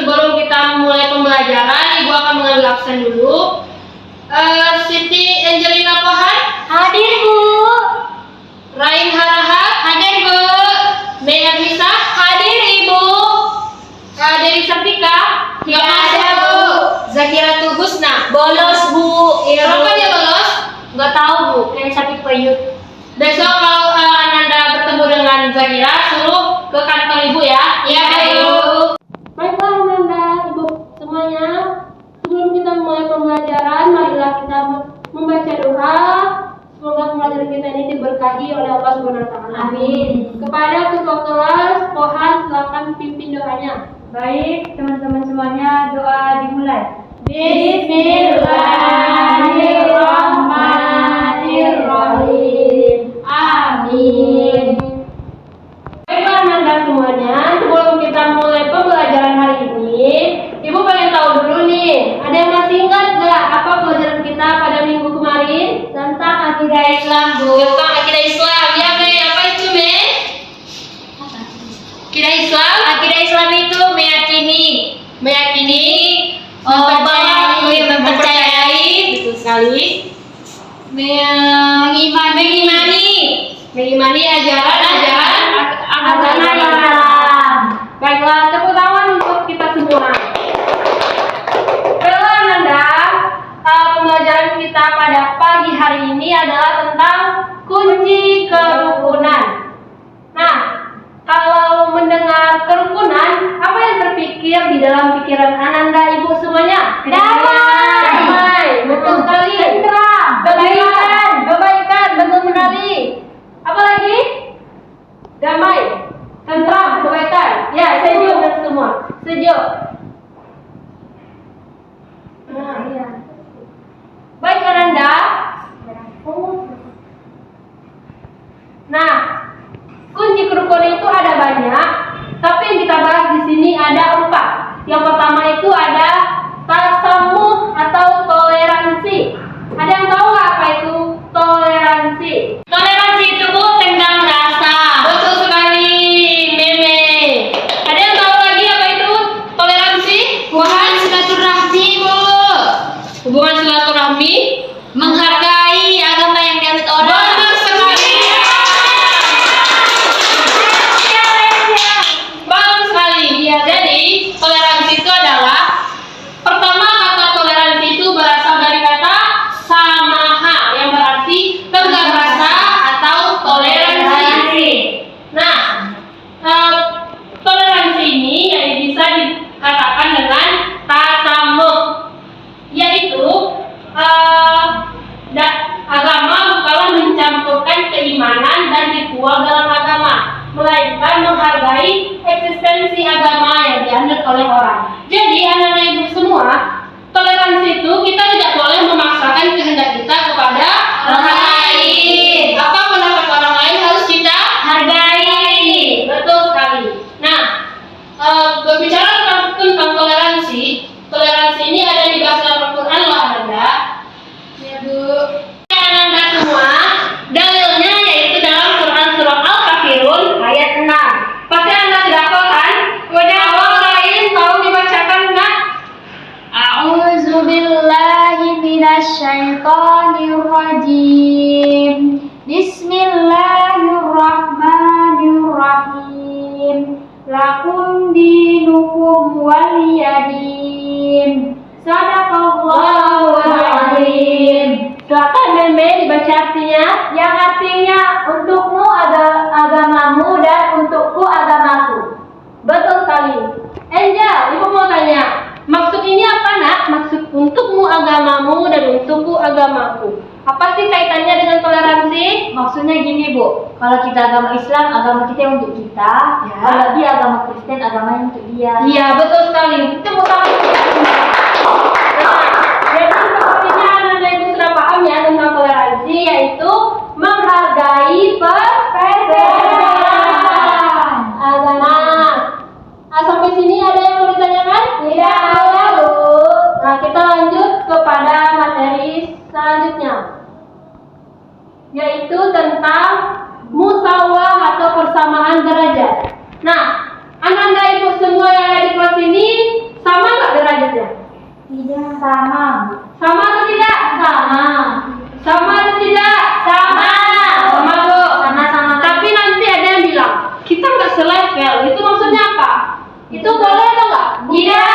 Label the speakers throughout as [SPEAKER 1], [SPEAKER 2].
[SPEAKER 1] sebelum kita mulai pembelajaran, Ibu akan mengambil absen dulu. Siti Angelina Pohan,
[SPEAKER 2] Hadir, Bu.
[SPEAKER 1] Rain Harahap,
[SPEAKER 2] Hadir, Bu.
[SPEAKER 1] Meher Nisa,
[SPEAKER 2] Hadir, Ibu.
[SPEAKER 1] Dewi Sartika,
[SPEAKER 2] Tidak ada, Bu.
[SPEAKER 1] Zakira Tugusna,
[SPEAKER 2] Bolos, Bu.
[SPEAKER 1] kenapa dia bolos?
[SPEAKER 2] Nggak tahu, Bu. Kayak sakit peyut.
[SPEAKER 1] Besok kalau Ananda bertemu dengan Zakira, suruh ke kantor Ibu ya.
[SPEAKER 2] Iya, Bu.
[SPEAKER 1] Baiklah Ananda, Ibu semuanya. Sebelum kita mulai pembelajaran, marilah kita membaca doa. Semoga pembelajaran kita ini diberkahi oleh Allah Subhanahu wa taala.
[SPEAKER 2] Amin.
[SPEAKER 1] Kepada ketua kelas, Pohan silakan pimpin doanya.
[SPEAKER 2] Baik, teman-teman semuanya, doa dimulai.
[SPEAKER 1] Bismillahirrahmanirrahim. Amin. Baiklah Ananda semuanya, sebelum kita mulai pembelajaran hari ini, Ibu pengen tahu dulu nih, ada yang masih ingat nggak apa pelajaran kita pada minggu kemarin?
[SPEAKER 2] Tentang akidah Islam, Bu.
[SPEAKER 1] Tentang akidah Islam, ya Mei, apa itu Mei? Akidah Islam?
[SPEAKER 2] Akidah Islam itu
[SPEAKER 1] Meyakini
[SPEAKER 2] bahwa yang mempercayai,
[SPEAKER 1] betul sekali, mengimani ajaran
[SPEAKER 2] agama Islam.
[SPEAKER 1] Baiklah, tepuk tangan untuk kita semua. Baiklah Ananda, pembelajaran kita pada pagi hari ini adalah tentang kunci kerukunan. Nah, kalau mendengar kerukunan, apa yang terpikir di dalam pikiran Ananda Ibu semuanya? Damai, betul sekali.
[SPEAKER 2] Tentram,
[SPEAKER 1] Kebaikan, betul sekali. Apa lagi? Damai, tentram, kebaikan. Ya, sejuk dan semua. Sejuk. Nah, iya. Baik Ananda. Nah, kunci kerukunan itu ada banyak, tapi yang kita bahas di sini ada 4. Yang pertama itu ada tasamuh atau toleransi. Ada yang tahu nggak apa itu toleransi?
[SPEAKER 2] Toleransi itu, Bu, tentang rasa.
[SPEAKER 1] Betul sekali, Meme. Ada yang tahu lagi apa itu toleransi?
[SPEAKER 2] Hubungan silaturahmi, Bu.
[SPEAKER 1] Hubungan silaturahmi.
[SPEAKER 2] Menghargai agama yang dianut orang.
[SPEAKER 1] Benar sekali. Bagus sekali. Ya, jadi toleransi itu adalah pertama kata toleransi itu berasal dari kata samaha yang berarti tenggang rasa atau toleransi. Nah, toleransi ini ya bisa dikatakan dengan tasamuh, yaitu agama bukanlah mencampurkan keimanan dan ritual dalam agama, melainkan menghargai eksistensi agama yang dianut oleh orang. Jadi anak-anak ibu semua, toleransi itu kita tidak boleh memaksakan kehendak kita kepada orang lain. Apa pendapat orang lain harus kita hargai. Betul sekali. Nah, berbicara tentang toleransi, toleransi ini ada di bahasa Al-Quran loh Ananda. Ya Bu. Ananda semua, dalilnya yaitu dalam Quran surah Al-Kafirun ayat 6. Pasti Anda sudah hafal kan? Kalau lain tahu dibacakan enggak?
[SPEAKER 2] A'udzu billahi minasyaitonir rajim. Bismillahirrahmanirrahim. Lakum dinukum waliyadin. Sadaqallahul azim.
[SPEAKER 1] Silakan Meme dibaca artinya.
[SPEAKER 2] Yang artinya untukmu agamamu dan untukku agamaku.
[SPEAKER 1] Betul sekali. Angel, Ibu mau tanya, maksud ini apa nak? Maksud untukmu agamamu dan untukku agamaku. Apa sih kaitannya dengan toleransi?
[SPEAKER 2] Maksudnya gini, Bu, kalau kita agama Islam, agama kita yang untuk kita.
[SPEAKER 1] Ya.
[SPEAKER 2] Kalau dia agama Kristen, agamanya untuk dia.
[SPEAKER 1] Iya, betul sekali. Itu mutawaf. Jadi sepertinya anak-anak ibu sudah paham ya tentang toleransi, yaitu menghargai perbedaan agama. Sampai sini ada yang mau ditanyakan?
[SPEAKER 2] Tidak ada, Bu.
[SPEAKER 1] Nah, kita lanjut kepada materi selanjutnya, yaitu tentang musawah atau persamaan derajat. Nah, anak-anak ibu semua yang ada di kelas ini
[SPEAKER 2] sama.
[SPEAKER 1] Sama atau tidak?
[SPEAKER 2] Sama.
[SPEAKER 1] Sama atau tidak?
[SPEAKER 2] Sama.
[SPEAKER 1] Sama Bu.
[SPEAKER 2] Sama-sama.
[SPEAKER 1] Tapi nanti ada yang bilang kita nggak selevel. Itu maksudnya apa? Itu boleh atau nggak?
[SPEAKER 2] Tidak.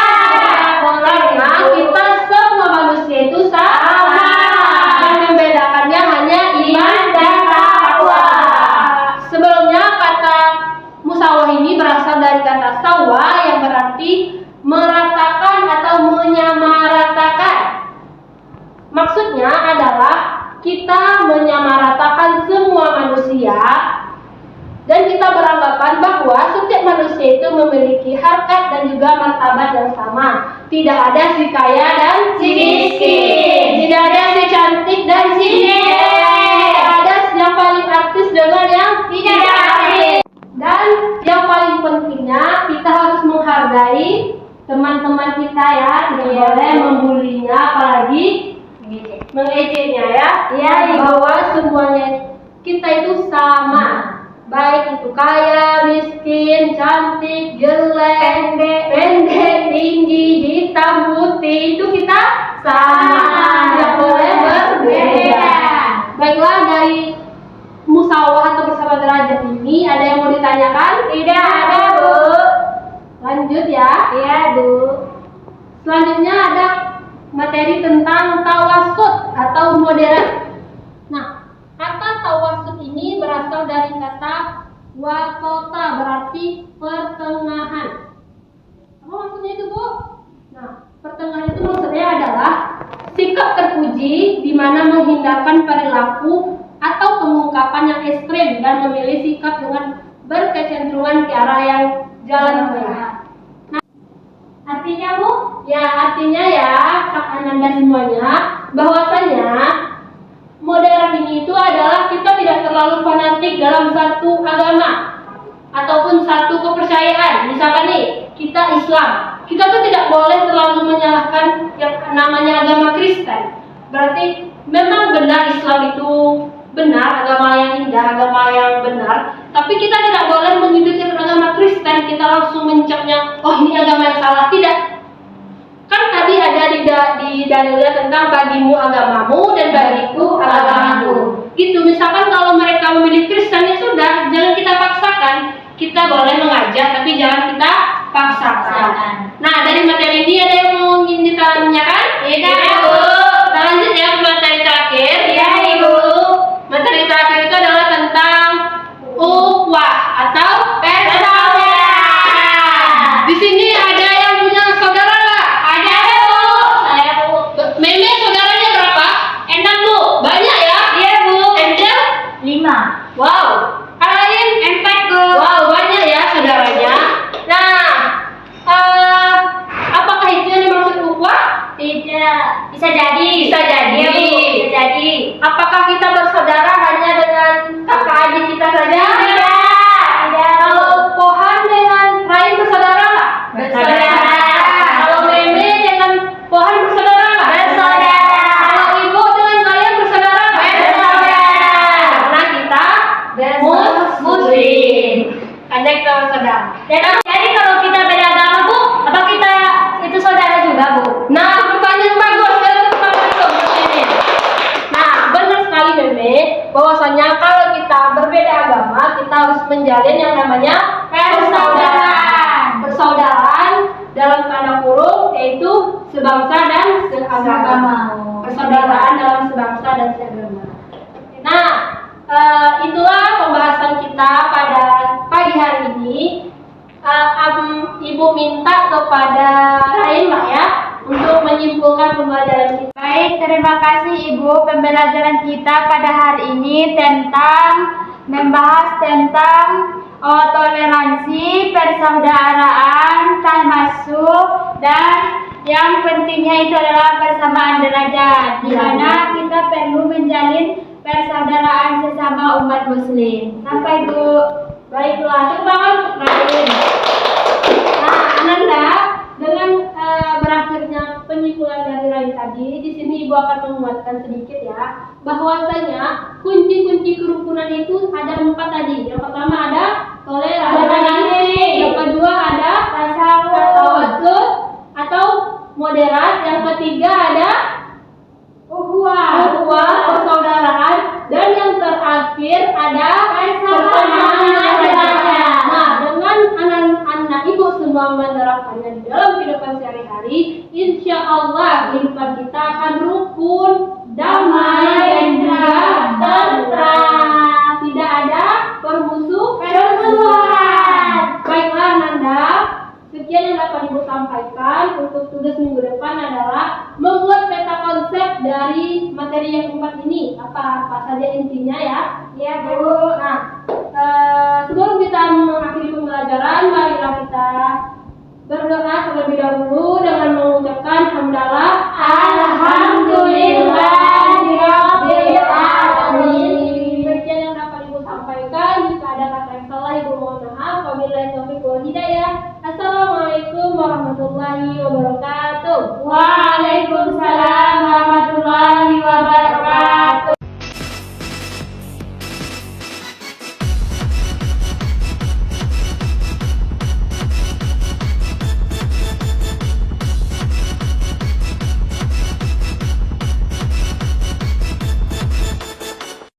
[SPEAKER 1] Karena kita semua manusia itu sama. Yang membedakannya hanya iman dan takwa. Sebelumnya kata musawah ini berasal dari kata sawa yang berarti meratakan atau menyamaratakan. Maksudnya adalah kita menyamaratakan semua manusia dan kita beranggapan bahwa setiap manusia itu memiliki harkat dan juga martabat yang sama. Tidak ada si kaya dan si miskin. Tidak ada si cantik dan si jelek. Tidak ada yang paling artis dengan yang tidak artis. Dan yang paling pentingnya kita harus menghargai teman-teman kita ya. Tidak boleh membulinya apalagi mengejeknya ya.
[SPEAKER 2] Iya, Ibu.
[SPEAKER 1] Bahwa semuanya kita itu sama. Baik itu kaya, miskin, cantik, jelek, pendek, tinggi, hitam, putih, itu kita sama. Tidak boleh berbeda. Baiklah, dari musawah atau bersama derajat ini ada yang mau ditanyakan?
[SPEAKER 2] Tidak ada, Bu.
[SPEAKER 1] Lanjut ya.
[SPEAKER 2] Iya, Bu.
[SPEAKER 1] Selanjutnya ada materi tentang tawasud atau moderat. Nah, kata tawasud ini berasal dari kata wasota, berarti pertengahan. Apa maksudnya itu, Bu? Nah, pertengahan itu maksudnya adalah sikap terpuji di mana menghindarkan perilaku atau pengungkapan yang ekstrem dan memilih sikap dengan berkecenderungan ke arah yang jalan tengah.
[SPEAKER 2] Artinya, Bu?
[SPEAKER 1] Ya, artinya ya, Ananda semuanya, bahwasanya moderat ini itu adalah kita tidak terlalu fanatik dalam satu agama ataupun satu kepercayaan. Misalkan nih, kita Islam, kita tuh tidak boleh terlalu menyalahkan yang namanya agama Kristen. Berarti memang benar Islam itu benar, agama yang indah, agama yang benar. Tapi kita tidak boleh mengikuti agama Kristen, kita langsung mencapnya, oh ini agama yang salah. Tidak. Kan tadi ada di dalilnya tentang bagimu agamamu dan bagiku agamamu. Gitu. Misalkan kalau mereka memilih Kristen ya sudah, jangan kita paksakan. Kita boleh mengajak, tapi jangan kita paksakan. Nah, dari materi ini ada yang mau ingin ditanyakan?
[SPEAKER 2] Tidak, Bu.
[SPEAKER 1] Kita lanjut ya ke materi terakhir.
[SPEAKER 2] Iya, Ibu.
[SPEAKER 1] Materi terakhir itu adalah tentang ukhuwah atau persaudaraan. Di sini ada yang punya saudara nggak?
[SPEAKER 2] Ada, Bu. Saya, Bu.
[SPEAKER 1] Meme saudaranya berapa? 6, Bu. Banyak ya?
[SPEAKER 2] Iya, Bu.
[SPEAKER 1] Angel?
[SPEAKER 2] 5.
[SPEAKER 1] Wow. Alain?
[SPEAKER 2] 4, Bu.
[SPEAKER 1] Wow, banyak ya saudaranya. Nah, apakah itu yang dimaksud ukhuwah?
[SPEAKER 2] Tidak. Bisa jadi.
[SPEAKER 1] Bisa jadi.
[SPEAKER 2] Iya, Bu. Bisa jadi.
[SPEAKER 1] Apakah kita bersaudara hanya dengan kakak adik kita saja?
[SPEAKER 2] Tidak.
[SPEAKER 1] Kalau Pohan dengan Rain bersaudara nggak?
[SPEAKER 2] Bersaudara.
[SPEAKER 1] Kalau Meme dengan Pohan bersaudara nggak?
[SPEAKER 2] Bersaudara.
[SPEAKER 1] Kalau Ibu dengan kalian bersaudara nggak?
[SPEAKER 2] Bersaudara.
[SPEAKER 1] Karena kita
[SPEAKER 2] Muslim.
[SPEAKER 1] Karena kita bersaudara.
[SPEAKER 2] Jadi kalau kita beda agama, Bu, apa kita itu saudara juga, Bu?
[SPEAKER 1] Nah, pertanyaan bagus. Saya ini. Nah, benar sekali Meme, bahwasanya kalau kita berbeda agama, kita harus menjalin yang namanya persaudaraan. Persaudaraan dalam tanda kurung yaitu sebangsa dan seagama. Persaudaraan dalam sebangsa dan seagama. Nah, itulah pembahasan kita pada pagi hari ini. Ibu minta kepada Rain lah ya untuk menyimpulkan pembelajaran kita.
[SPEAKER 2] Baik, terima kasih Ibu. Pembelajaran kita pada hari ini membahas tentang toleransi, persaudaraan, termasuk dan yang pentingnya itu adalah persamaan derajat, di mana kita perlu menjalin persaudaraan sesama umat Muslim. Sampai, Bu.
[SPEAKER 1] Baiklah, tepuk tangan untuk Rain. Nah, Ananda, dengan berakhirnya penyimpulan dari Rain tadi, di sini Ibu akan menguatkan sedikit ya, bahwasanya kunci-kunci kerukunan itu ada 4 tadi. Yang pertama ada toleransi, yang kedua ada tawasud atau moderat, yang ketiga ada
[SPEAKER 2] Ukhuwah.
[SPEAKER 1] persaudaraan, dan yang terakhir ada
[SPEAKER 2] Persamaan derajat.
[SPEAKER 1] Nah, dengan anak-anak ibu semua menerapkannya di dalam kehidupan sehari-hari, insya Allah kehidupan kita akan rukun, damai, dan juga tentram. Tidak ada permusuhan. Baiklah Nanda, sekian yang dapat Ibu sampaikan. Untuk tugas minggu depan adalah membuat peta konsep dari materi yang keempat ini. Apa saja intinya ya?
[SPEAKER 2] Ya, Bu.
[SPEAKER 1] Nah, sebelum kita mengakhiri pembelajaran, marilah kita berdoa terlebih dahulu.